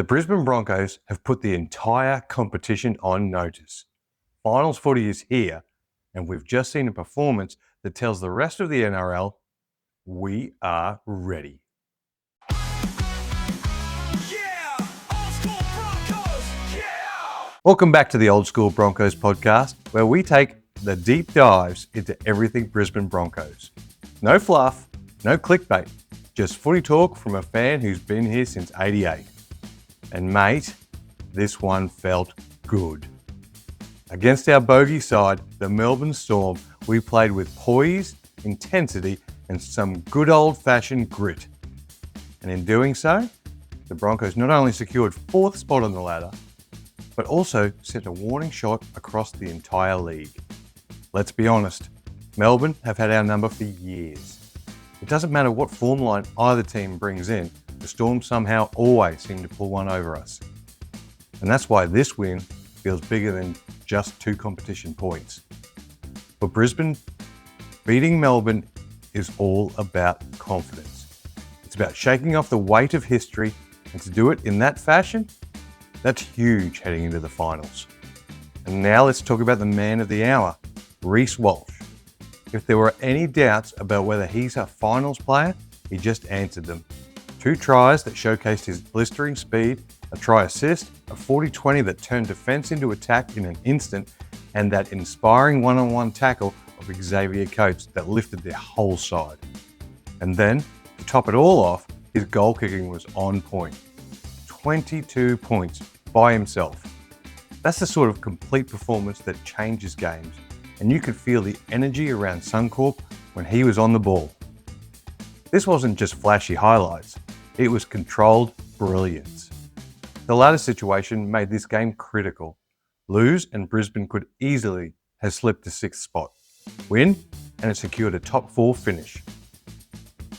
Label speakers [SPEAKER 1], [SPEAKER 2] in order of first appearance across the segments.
[SPEAKER 1] The Brisbane Broncos have put the entire competition on notice. Finals footy is here, and we've just seen a performance that tells the rest of the NRL, we are ready. Welcome back to the Old School Broncos podcast, where we take the deep dives into everything Brisbane Broncos. No fluff, no clickbait, just footy talk from a fan who's been here since '88. And mate, this one felt good. Against our bogey side, the Melbourne Storm, we played with poise, intensity, and some good old-fashioned grit. And in doing so, the Broncos not only secured fourth spot on the ladder, but also sent a warning shot across the entire league. Let's be honest, Melbourne have had our number for years. It doesn't matter what form line either team brings in, the Storm somehow always seem to pull one over us. And that's why this win feels bigger than just 2 competition points. For Brisbane, beating Melbourne is all about confidence. It's about shaking off the weight of history, and to do it in that fashion, that's huge heading into the finals. And now let's talk about the man of the hour, Reece Walsh. If there were any doubts about whether he's a finals player, he just answered them. 2 tries that showcased his blistering speed, a try assist, a 40-20 that turned defence into attack in an instant, and that inspiring one-on-one tackle of Xavier Coates that lifted their whole side. And then, to top it all off, his goal kicking was on point. 22 points by himself. That's the sort of complete performance that changes games, and you could feel the energy around Suncorp when he was on the ball. This wasn't just flashy highlights, it was controlled brilliance. The latter situation made this game critical. Lose and Brisbane could easily have slipped to 6th spot. Win and it secured a top 4 finish.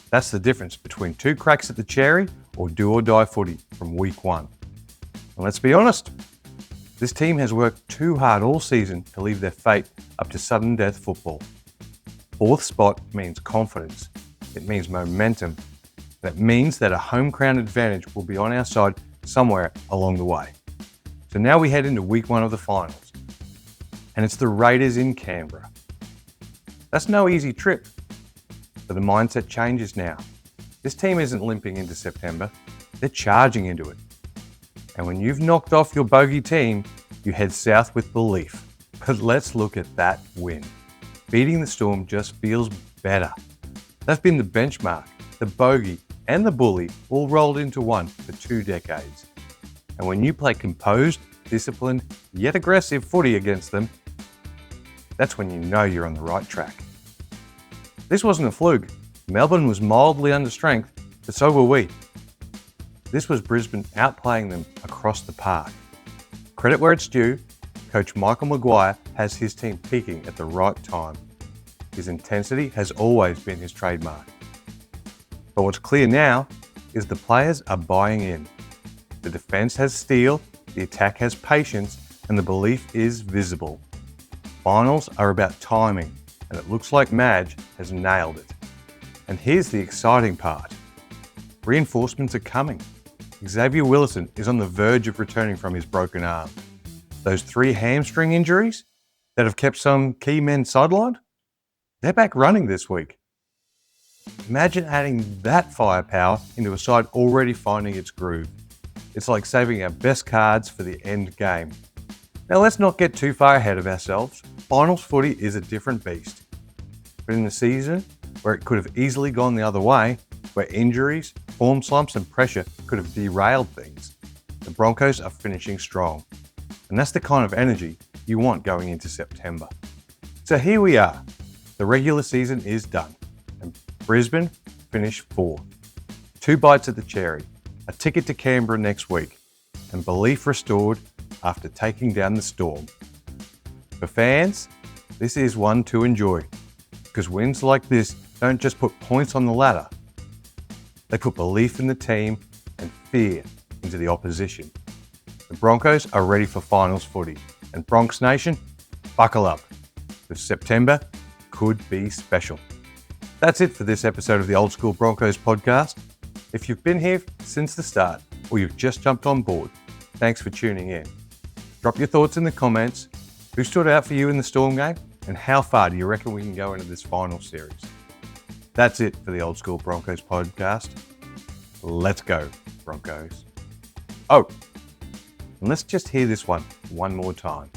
[SPEAKER 1] That's the difference between 2 cracks at the cherry or do or die footy from week 1. And let's be honest, this team has worked too hard all season to leave their fate up to sudden death football. 4th spot means confidence. It means momentum. That means that a home ground advantage will be on our side somewhere along the way. So now we head into week 1 of the finals. And it's the Raiders in Canberra. That's no easy trip. But the mindset changes now. This team isn't limping into September. They're charging into it. And when you've knocked off your bogey team, you head south with belief. But let's look at that win. Beating the Storm just feels better. That's been the benchmark, the bogey, and the bully all rolled into one for 2 decades. And when you play composed, disciplined, yet aggressive footy against them, that's when you know you're on the right track. This wasn't a fluke. Melbourne was mildly under strength, but so were we. This was Brisbane outplaying them across the park. Credit where it's due, Coach Michael Maguire has his team peaking at the right time. His intensity has always been his trademark. But what's clear now is the players are buying in. The defence has steel, the attack has patience, and the belief is visible. Finals are about timing, and it looks like Madge has nailed it. And here's the exciting part. Reinforcements are coming. Xavier Willison is on the verge of returning from his broken arm. Those 3 hamstring injuries that have kept some key men sidelined, they're back running this week. Imagine adding that firepower into a side already finding its groove. It's like saving our best cards for the end game. Now let's not get too far ahead of ourselves. Finals footy is a different beast. But in the season where it could have easily gone the other way, where injuries, form slumps and pressure could have derailed things, the Broncos are finishing strong. And that's the kind of energy you want going into September. So here we are. The regular season is done. And Brisbane finished 4th. 2 bites at the cherry, a ticket to Canberra next week, and belief restored after taking down the Storm. For fans, this is one to enjoy, because wins like this don't just put points on the ladder. They put belief in the team and fear into the opposition. The Broncos are ready for finals footy, and Bronx Nation, buckle up, because September could be special. That's it for this episode of the Old School Broncos podcast. If you've been here since the start, or you've just jumped on board, thanks for tuning in. Drop your thoughts in the comments. Who stood out for you in the Storm game? And how far do you reckon we can go into this final series? That's it for the Old School Broncos podcast. Let's go, Broncos. Oh, and let's just hear this one more time.